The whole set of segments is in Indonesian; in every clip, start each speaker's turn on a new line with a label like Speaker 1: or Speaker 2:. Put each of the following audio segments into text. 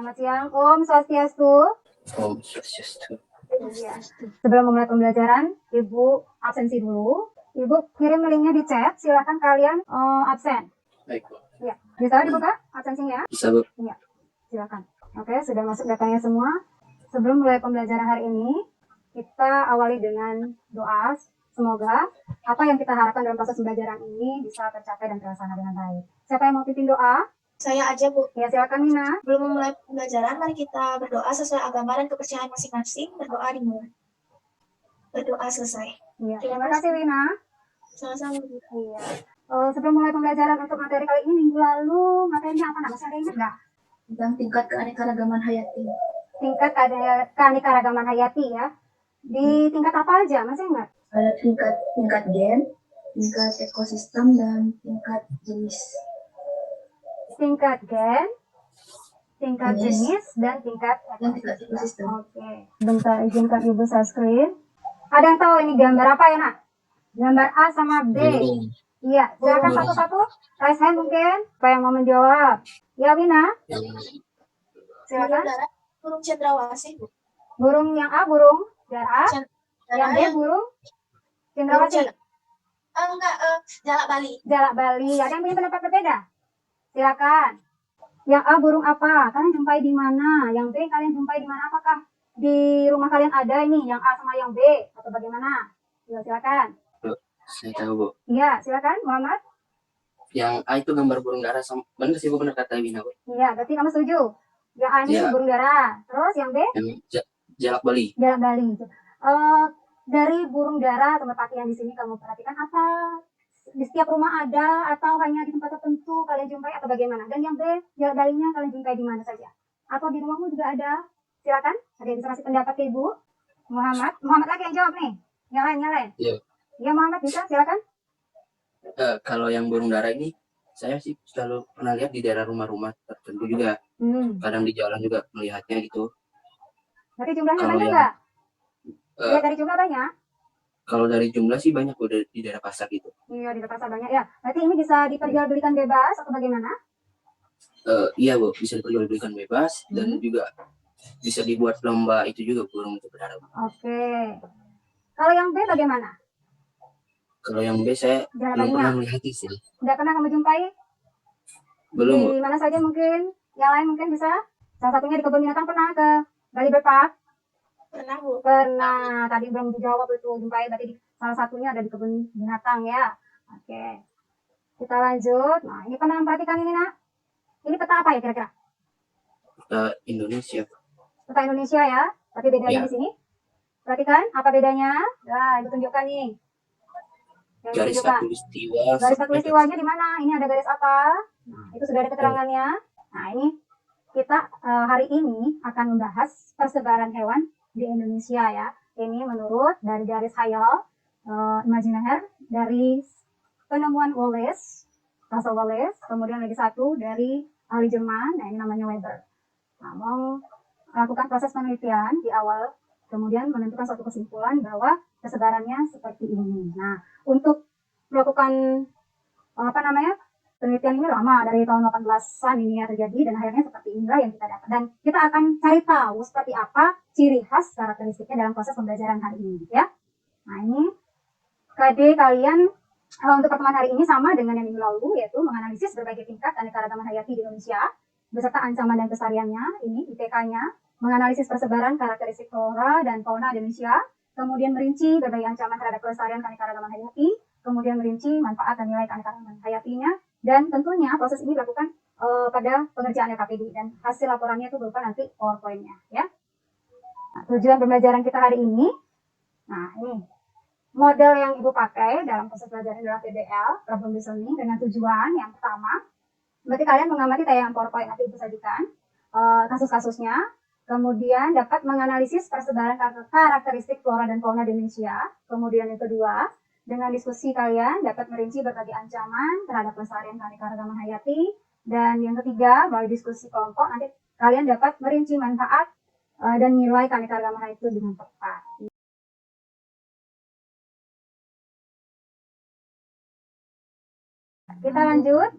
Speaker 1: Selamat siang, Om Swastiastu.
Speaker 2: Om Swastiastu.
Speaker 1: Iya. Sebelum memulai pembelajaran, Ibu absensi dulu. Ibu kirim linknya di chat. Silakan kalian absen.
Speaker 2: Baik, Bu.
Speaker 1: Iya. Bisa dibuka absensinya?
Speaker 2: Bisa, Bu.
Speaker 1: Iya. Silakan. Oke, sudah masuk datanya semua. Sebelum mulai pembelajaran hari ini, kita awali dengan doa. Semoga apa yang kita harapkan dalam proses pembelajaran ini bisa tercapai dan terlaksana dengan baik. Siapa yang mau pimpin doa?
Speaker 3: Saya aja, Bu.
Speaker 1: Ya, silakan Nina.
Speaker 3: Belum memulai pembelajaran, mari kita berdoa sesuai agama dan kepercayaan masing-masing. Berdoa dimulai. Berdoa selesai.
Speaker 1: Iya, terima kasih Wina.
Speaker 3: Sama-sama, Bu.
Speaker 1: Iya. Sebelum mulai pembelajaran untuk materi kali ini, minggu lalu materinya apa? Masih ada ingat nggak?
Speaker 3: Tentang tingkat keanekaragaman hayati.
Speaker 1: Tingkat keanekaragaman hayati ya. Di tingkat apa aja? Masih ingat?
Speaker 3: Ada tingkat gen, tingkat ekosistem, dan tingkat jenis.
Speaker 1: Tingkat gen, tingkat jenis, dan tingkat
Speaker 3: ekosistem.
Speaker 1: Oke. Bentar, izinkan Ibu share screen. Ada yang tahu ini gambar apa ya, Nak? Gambar A sama B. Iya, silakan satu-satu. Raise hand mungkin. Apa yang mau menjawab? Ya, Wina. Silakan.
Speaker 3: Burung cendrawasih, Bu.
Speaker 1: Burung yang A, burung dara. Yang B, burung cendrawasih.
Speaker 3: Enggak, jalak Bali.
Speaker 1: Jalak Bali. Ada yang punya pendapat berbeda? Silakan. Yang A burung apa? Kalian jumpai di mana? Yang B kalian jumpai di mana? Apakah di rumah kalian ada ini yang A sama yang B atau bagaimana? Ya, silakan.
Speaker 2: Saya tahu, Bu.
Speaker 1: Iya, silakan Muhammad.
Speaker 2: Yang A itu gambar burung dara sama benar sih, Bu, benar kata Wina, Bu.
Speaker 1: Iya, berarti kamu setuju. Yang A ini burung dara. Terus yang B?
Speaker 2: Yang jalak Bali.
Speaker 1: Jalak Bali. Dari burung dara atau merpati yang di sini kamu perhatikan apa? Di setiap rumah ada atau hanya di tempat tertentu kalian jumpai atau bagaimana? Dan yang B, jalak balinya kalian jumpai di mana saja? Atau di rumahmu juga ada? Silakan, ada yang bisa kasih pendapat ke Ibu? Muhammad lagi yang jawab nih. Yang lain.
Speaker 2: Iya.
Speaker 1: Ya Muhammad bisa, silakan.
Speaker 2: Kalau yang burung dara ini, saya sih selalu pernah lihat di daerah rumah-rumah tertentu juga. Kadang di jalan juga melihatnya gitu.
Speaker 1: Berarti jumlahnya banyak nggak? Lihat dari jumlah banyak?
Speaker 2: Kalau dari jumlah sih banyak, Bu, di daerah pasar gitu.
Speaker 1: Iya, di pasar banyak ya. Berarti ini bisa diperjualbelikan bebas atau bagaimana?
Speaker 2: Iya, Bu, bisa diperjualbelikan bebas dan juga bisa dibuat lomba itu juga burung itu berdarah.
Speaker 1: Oke. Kalau yang B bagaimana?
Speaker 2: Kalau yang B saya belum pernah melihat sih.
Speaker 1: Tidak pernah kamu jumpai?
Speaker 2: Belum.
Speaker 1: Di mana saja mungkin? Yang lain mungkin bisa? Salah satunya di kebun binatang pernah ke Bali Bird Park?
Speaker 3: Pernah, Bu.
Speaker 1: Pernah. Tadi belum dijawab itu jumpai. Berarti salah satunya ada di kebun binatang ya. Oke. Kita lanjut. Nah, ini pernah memperhatikan ini, Nak? Ini peta apa ya kira-kira?
Speaker 2: Peta Indonesia.
Speaker 1: Peta Indonesia ya. Tapi bedanya di sini. Perhatikan apa bedanya? Nah, Ibu tunjukkan nih.
Speaker 2: Garis khatulistiwa.
Speaker 1: Garis khatulistiwanya di mana? Ini ada garis apa? Nah, itu sudah ada keterangannya. Nah, ini kita hari ini akan membahas persebaran hewan di Indonesia ya. Ini menurut dari garis khayal imajiner dari penemuan Russell Wallace, kemudian lagi satu dari ahli Jerman, nah ini namanya Weber. Nah, mau melakukan proses penelitian di awal, kemudian menentukan suatu kesimpulan bahwa persebarannya seperti ini. Nah, untuk melakukan penelitian ini lama, dari tahun 18-an ini ya terjadi, dan akhirnya seperti inilah yang kita dapat. Dan kita akan cari tahu seperti apa ciri khas karakteristiknya dalam proses pembelajaran hari ini ya. Nah, ini KD kalian untuk pertemuan hari ini sama dengan yang minggu lalu, yaitu menganalisis berbagai tingkat keanekaragaman hayati di Indonesia beserta ancaman dan pelestariannya. Ini IPK-nya, menganalisis persebaran karakteristik flora dan fauna Indonesia, kemudian merinci berbagai ancaman terhadap kelestarian keanekaragaman hayati, kemudian merinci manfaat dan nilai keanekaragaman hayatinya, dan tentunya proses ini dilakukan pada pengerjaan LKPD, dan hasil laporannya itu berupa nanti PowerPoint-nya ya. Nah, tujuan pembelajaran kita hari ini, nah ini model yang Ibu pakai dalam proses pelajaran adalah PBL, problem listening, dengan tujuan yang pertama, berarti kalian mengamati tayangan PowerPoint nanti Ibu sajikan, kasus-kasusnya, kemudian dapat menganalisis persebaran karakteristik flora dan fauna di Indonesia, kemudian yang kedua, dengan diskusi kalian dapat merinci berbagai ancaman terhadap pelestarian keanekaragaman hayati, dan yang ketiga, melalui diskusi kelompok, nanti kalian dapat merinci manfaat dan nilai keanekaragaman hayati itu dengan tepat. Kita lanjut.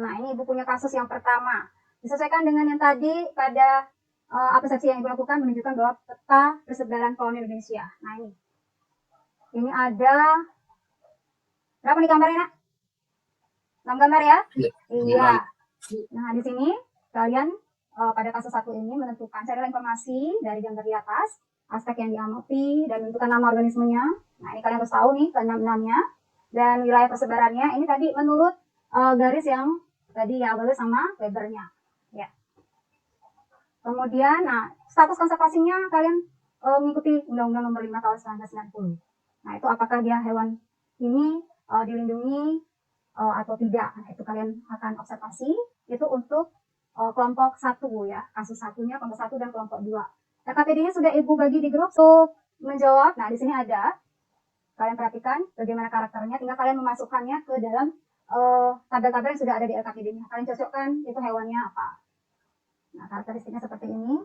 Speaker 1: Nah, ini Ibu punya kasus yang pertama. Disesuaikan dengan yang tadi pada persepsi yang Ibu lakukan menunjukkan bahwa peta persebaran koloni Indonesia. Nah ini ada berapa nih gambarnya, Nak? 6 gambar ya? Iya. Nah di sini kalian pada kasus 1 ini menentukan carilah informasi dari gambar di atas, aspek yang diamati dan menentukan nama organismenya. Nah ini kalian harus tahu nih ke-6-6-nya dan wilayah persebarannya. Ini tadi menurut garis yang tadi ya Abel sama Webernya. Ya. Kemudian, nah status konservasinya kalian mengikuti Undang-Undang Nomor 5 Tahun 1990. Nah itu apakah dia hewan ini dilindungi atau tidak? Nah itu kalian akan observasi. Itu untuk kelompok 1 ya, kasus 1-nya kelompok 1 dan kelompok 2. RKPD-nya sudah Ibu bagi di grup untuk menjawab. Nah di sini ada, kalian perhatikan bagaimana karakternya, tinggal kalian memasukkannya ke dalam tabel-tabel yang sudah ada di RKPD-nya. Kalian cocokkan itu hewannya apa. Nah karakteristiknya seperti ini.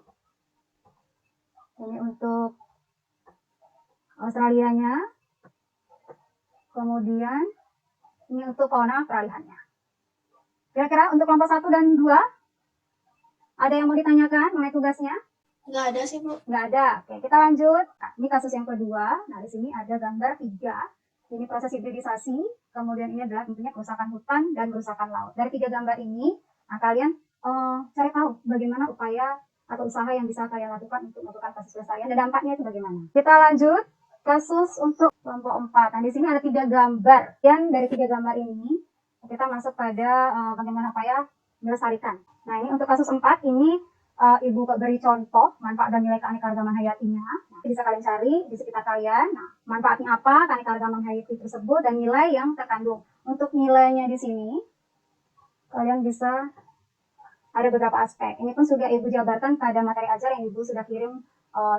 Speaker 1: Ini untuk Australianya. Kemudian ini untuk fauna peralihannya. Kira-kira untuk kelompok 1 dan 2 ada yang mau ditanyakan mengenai tugasnya?
Speaker 3: Nggak ada sih, Bu.
Speaker 1: Nggak ada. Oke, kita lanjut. Nah, ini kasus yang kedua. Nah, di sini ada gambar 3. Ini proses hibridisasi. Kemudian ini adalah tentunya kerusakan hutan dan kerusakan laut. Dari 3 gambar ini, nah, kalian cari tahu bagaimana upaya atau usaha yang bisa kalian lakukan untuk melakukan kasus pelestarian dan dampaknya itu bagaimana. Kita lanjut kasus untuk kelompok 4. Nah, di sini ada 3 gambar. Dan dari 3 gambar ini, kita masuk pada bagaimana upaya melestarikan. Nah, ini untuk kasus 4 ini Ibu beri contoh manfaat dan nilai keanekaragaman hayatinya. Nah, bisa kalian cari di sekitar kalian. Nah, manfaatnya apa keanekaragaman hayati tersebut dan nilai yang terkandung. Untuk nilainya di sini, kalian bisa ada beberapa aspek. Ini pun sudah Ibu jabarkan pada materi ajar yang Ibu sudah kirim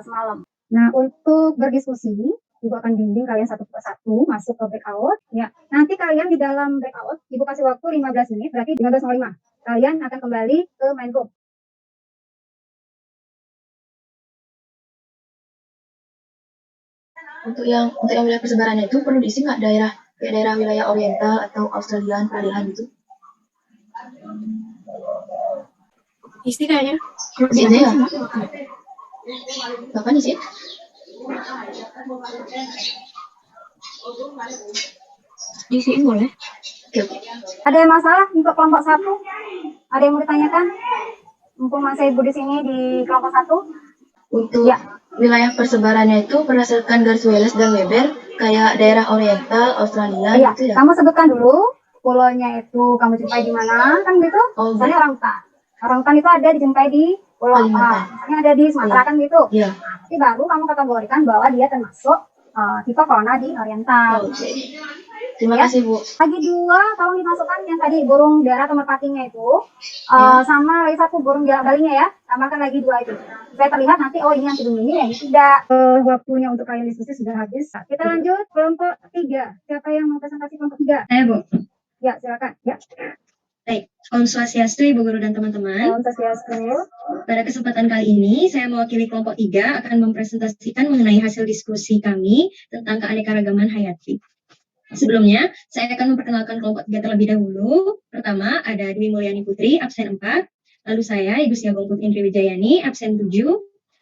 Speaker 1: semalam. Nah, untuk berdiskusi, Ibu akan bimbing kalian satu persatu masuk ke breakout. Ya, nanti kalian di dalam breakout, Ibu kasih waktu 15 menit, berarti 15.05. Kalian akan kembali ke main group.
Speaker 3: Untuk yang wilayah persebarannya itu perlu diisi nggak daerah wilayah oriental atau Australian peralihan gitu?
Speaker 4: Isi kayaknya.
Speaker 3: Isi aja ya? Kapan isi?
Speaker 4: Diisiin boleh.
Speaker 3: Oke.
Speaker 1: Ada yang masalah untuk kelompok 1? Ada yang mau ditanyakan? Mumpung masih Ibu di sini di kelompok 1.
Speaker 3: Untuk wilayah persebarannya itu berdasarkan garis Wallace dan Weber, kayak daerah oriental, Australia gitu ya?
Speaker 1: Kamu sebutkan dulu pulaunya itu kamu jumpai di mana, kan gitu? Misalnya orangutan. Orangutan itu ada dijumpai di pulau A. Misalnya ada di Sumatera kan gitu?
Speaker 3: Iya.
Speaker 1: Nanti baru kamu kategorikan bahwa dia termasuk tipe fauna di oriental.
Speaker 3: Oke. Terima kasih, Bu.
Speaker 1: Lagi 2, tolong dimasukkan yang tadi burung dara atau merpatinya itu, sama lagi 1 burung balinya ya. Tambahkan lagi 2 itu. Supaya terlihat nanti, oh ini yang ini, yang tidak. Waktunya untuk kalian diskusi sudah habis. Kita lanjut kelompok 3. Siapa yang mau presentasi kelompok 3?
Speaker 5: Saya, Bu.
Speaker 1: Ya, silakan. Ya.
Speaker 5: Baik, Om Swastiastu, Ibu Guru dan teman-teman.
Speaker 1: Om Swastiastu.
Speaker 5: Pada kesempatan kali ini, saya mewakili kelompok 3 akan mempresentasikan mengenai hasil diskusi kami tentang keanekaragaman hayati. Sebelumnya, saya akan memperkenalkan kelompok 3 terlebih dahulu. Pertama, ada Dwi Mulyani Putri, absen 4. Lalu saya, Ibu Siagong Putri Indri Wijayani, absen 7.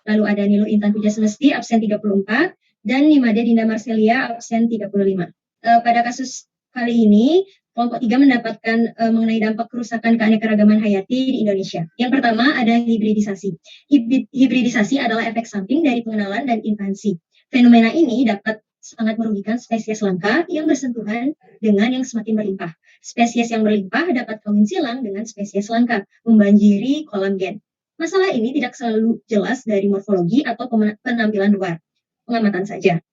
Speaker 5: Lalu ada Nilu Intan Puja Semesti, absen 34. Dan Nimade Dinda Marcelia, absen 35. Pada kasus kali ini, kelompok 3 mendapatkan mengenai dampak kerusakan keanekaragaman hayati di Indonesia. Yang pertama ada hibridisasi. Hibridisasi adalah efek samping dari pengenalan dan infansi. Fenomena ini dapat sangat merugikan spesies langka yang bersentuhan dengan yang semakin berlimpah. Spesies yang berlimpah dapat kawin silang dengan spesies langka, membanjiri kolam gen. Masalah ini tidak selalu jelas dari morfologi atau penampilan luar, pengamatan saja.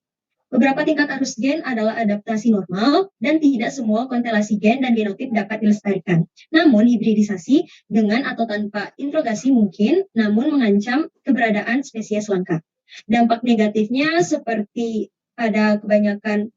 Speaker 5: Beberapa tingkat arus gen adalah adaptasi normal dan tidak semua konstelasi gen dan genotip dapat dilestarikan. Namun hibridisasi dengan atau tanpa introgasi mungkin, namun mengancam keberadaan spesies langka. Dampak negatifnya seperti pada kebanyakan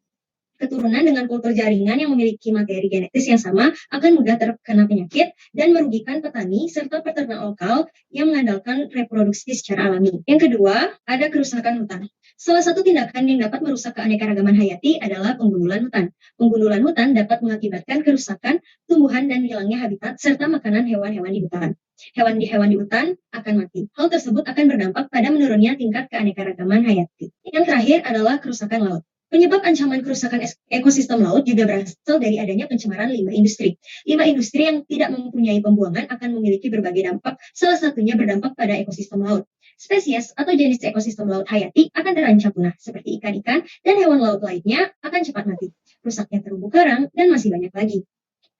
Speaker 5: keturunan dengan kultur jaringan yang memiliki materi genetis yang sama akan mudah terkena penyakit dan merugikan petani serta peternak lokal yang mengandalkan reproduksi secara alami. Yang kedua, ada kerusakan hutan. Salah satu tindakan yang dapat merusak keanekaragaman hayati adalah penggundulan hutan. Penggundulan hutan dapat mengakibatkan kerusakan tumbuhan dan hilangnya habitat serta makanan hewan-hewan di hutan. Hewan di hutan akan mati. Hal tersebut akan berdampak pada menurunnya tingkat keanekaragaman hayati. Yang terakhir adalah kerusakan laut. Penyebab ancaman kerusakan ekosistem laut juga berasal dari adanya pencemaran limbah industri. Limbah industri yang tidak mempunyai pembuangan akan memiliki berbagai dampak, salah satunya berdampak pada ekosistem laut. Spesies atau jenis ekosistem laut hayati akan terancam punah, seperti ikan-ikan dan hewan laut lainnya akan cepat mati. Rusaknya terumbu karang dan masih banyak lagi.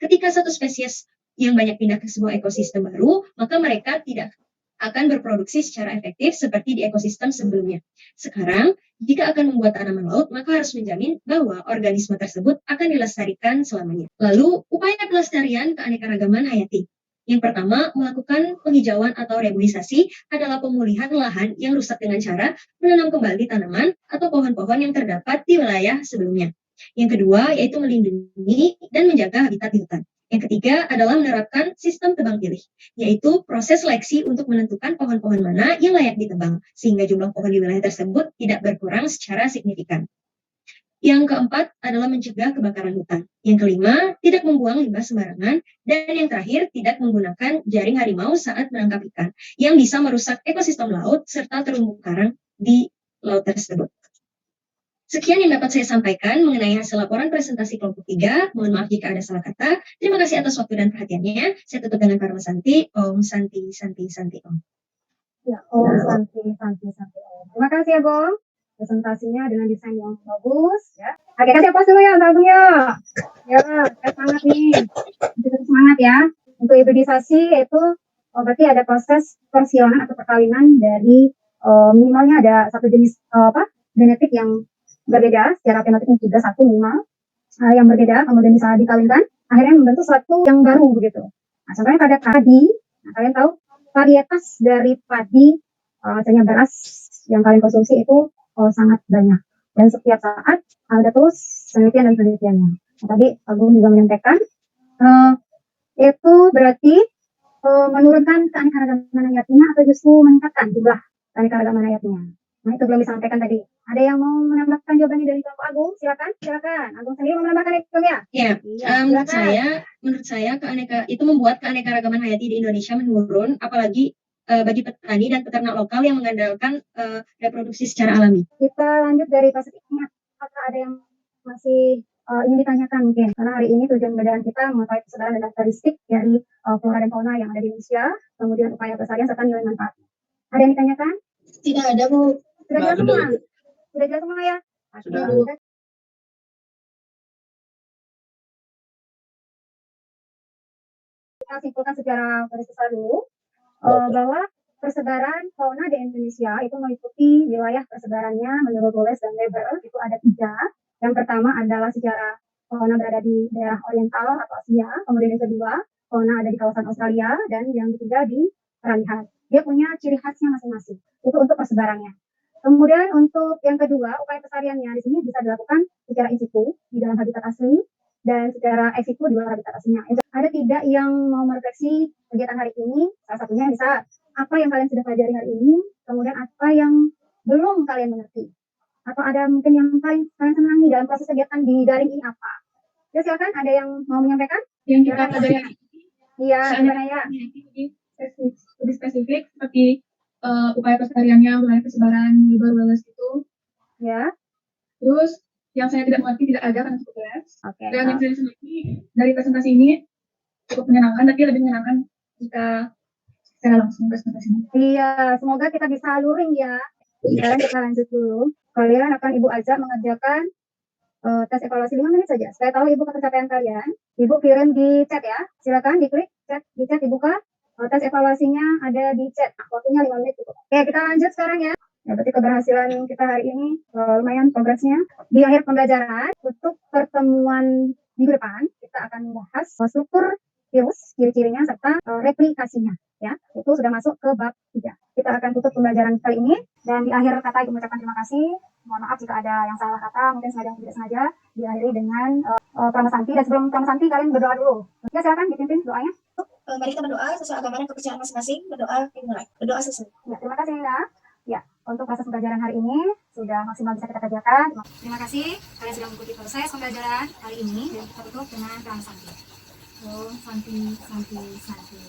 Speaker 5: Ketika satu spesies yang banyak pindah ke sebuah ekosistem baru, maka mereka tidak akan berproduksi secara efektif seperti di ekosistem sebelumnya. Sekarang, jika akan membuat tanaman laut, maka harus menjamin bahwa organisme tersebut akan dilestarikan selamanya. Lalu, upaya pelestarian keanekaragaman hayati. Yang pertama, melakukan penghijauan atau reboisasi adalah pemulihan lahan yang rusak dengan cara menanam kembali tanaman atau pohon-pohon yang terdapat di wilayah sebelumnya. Yang kedua, yaitu melindungi dan menjaga habitat di hutan. Yang ketiga adalah menerapkan sistem tebang pilih, yaitu proses seleksi untuk menentukan pohon-pohon mana yang layak ditebang, sehingga jumlah pohon di wilayah tersebut tidak berkurang secara signifikan. Yang keempat adalah mencegah kebakaran hutan. Yang kelima, tidak membuang limbah sembarangan. Dan yang terakhir, tidak menggunakan jaring harimau saat menangkap ikan, yang bisa merusak ekosistem laut serta terumbu karang di laut tersebut. Sekian yang dapat saya sampaikan mengenai hasil laporan presentasi kelompok 3. Mohon maaf jika ada salah kata. Terima kasih atas waktu dan perhatiannya. Saya tutup dengan Parma Santi. Om Santi, Santi, Santi, Om.
Speaker 1: Ya, Om Santi, Santi, Santi, Om. Terima kasih ya, Bong. Presentasinya dengan desain yang bagus, ya. Oke, kasih aplaus dulu ya, Mbak Agung ya. Ya, kita semangat nih. Kita semangat ya. Untuk hibridisasi itu berarti ada proses persilangan atau perkawinan dari minimalnya ada satu jenis genetik yang berbeda, secara fenotipnya juga satu minimal yang berbeda, kemudian bisa dikawinkan, akhirnya membentuk suatu yang baru begitu. Nah, contohnya pada padi, nah, kalian tahu varietas dari padi, misalnya beras yang kalian konsumsi itu sangat banyak. Dan setiap saat ada terus penelitian dan penelitiannya. Nah, tadi Agung juga menyampaikan, itu berarti menurunkan keanekaragaman hayatinya atau justru meningkatkan jumlah keanekaragaman hayatinya. Nah, itu belum disampaikan tadi. Ada yang mau menambahkan jawabannya dari kelompok Agung? Silakan. Agung sendiri mau menambahkan itu ya?
Speaker 5: Ya, menurut saya itu membuat keanekaragaman hayati di Indonesia menurun, apalagi bagi petani dan peternak lokal yang mengandalkan reproduksi secara alami.
Speaker 1: Kita lanjut dari Pasifiknya. Apakah ada yang masih ingin ditanyakan mungkin? Karena hari ini tujuan pembelajaran kita mengetahui persebaran dan karakteristik dari flora dan fauna yang ada di Indonesia, kemudian upaya pelestarian serta nilai manfaat. Ada yang ditanyakan?
Speaker 3: Tidak ada, Bu.
Speaker 1: Sudah jelas semua? Sudah jelas semua ya?
Speaker 2: Sudah.
Speaker 1: Kita simpulkan secara garis besar dulu bahwa persebaran fauna di Indonesia itu meliputi wilayah persebarannya menurut Wallace dan Weber itu ada 3. Yang pertama adalah secara fauna berada di daerah oriental atau Asia, kemudian yang kedua fauna ada di kawasan Australia, dan yang ketiga di peralihan. Dia punya ciri khasnya masing-masing. Itu untuk persebarannya. Kemudian untuk yang kedua, upaya pelestariannya di sini bisa dilakukan secara in situ di dalam habitat asli dan secara ex situ di luar habitat aslinya. Ada tidak yang mau merefleksi kegiatan hari ini? Salah satunya bisa apa yang kalian sudah pelajari hari ini, kemudian apa yang belum kalian mengerti, atau ada mungkin yang kalian senangi dalam proses kegiatan di daring ini apa? Ya silakan, ada yang mau menyampaikan?
Speaker 4: Yang kita pelajari
Speaker 1: Iya, gimana ya?
Speaker 4: lebih spesifik seperti upaya pelestariannya, wilayah persebaran Weber Wallace itu.
Speaker 1: Ya.
Speaker 4: Terus yang saya tidak mengerti tidak ada karena cukup berat.
Speaker 1: Oke.
Speaker 4: Dan yang saya senangi dari presentasi ini cukup menyenangkan, tapi lebih menyenangkan jika secara langsung presentasinya.
Speaker 1: Iya, semoga kita bisa luring ya. Sekarang kita lanjut dulu. Kalian akan Ibu ajak mengerjakan tes evaluasi 5 menit saja. Saya tahu Ibu pencapaian kalian. Ibu kirim di chat ya. Silakan diklik chat, di chat dibuka. Tes evaluasinya ada di chat. Waktunya 5 menit cukup. Oke, kita lanjut sekarang ya. Ya, berarti keberhasilan kita hari ini lumayan progresnya. Di akhir pembelajaran, untuk pertemuan minggu depan, kita akan membahas struktur virus, ciri-cirinya, serta replikasinya. Ya, itu sudah masuk ke bab 3. Kita akan tutup pembelajaran kali ini. Dan di akhir kata Ibu mengucapkan terima kasih. Mohon maaf jika ada yang salah kata, mungkin sengaja atau tidak sengaja. Diakhiri dengan Pramana Santi. Dan sebelum Pramana Santi, kalian berdoa dulu. Ya, silakan dipimpin doanya.
Speaker 3: Mari kita berdoa sesuai agama dan kepercayaan masing-masing. Berdoa dimulai. Berdoa sesuai.
Speaker 1: Ya, terima kasih Nina. Ya, untuk proses pembelajaran hari ini sudah maksimal bisa kita kerjakan. Terima kasih kalian sudah mengikuti proses pembelajaran hari ini, dan kita tutup dengan doa santi. Om santi santi santi.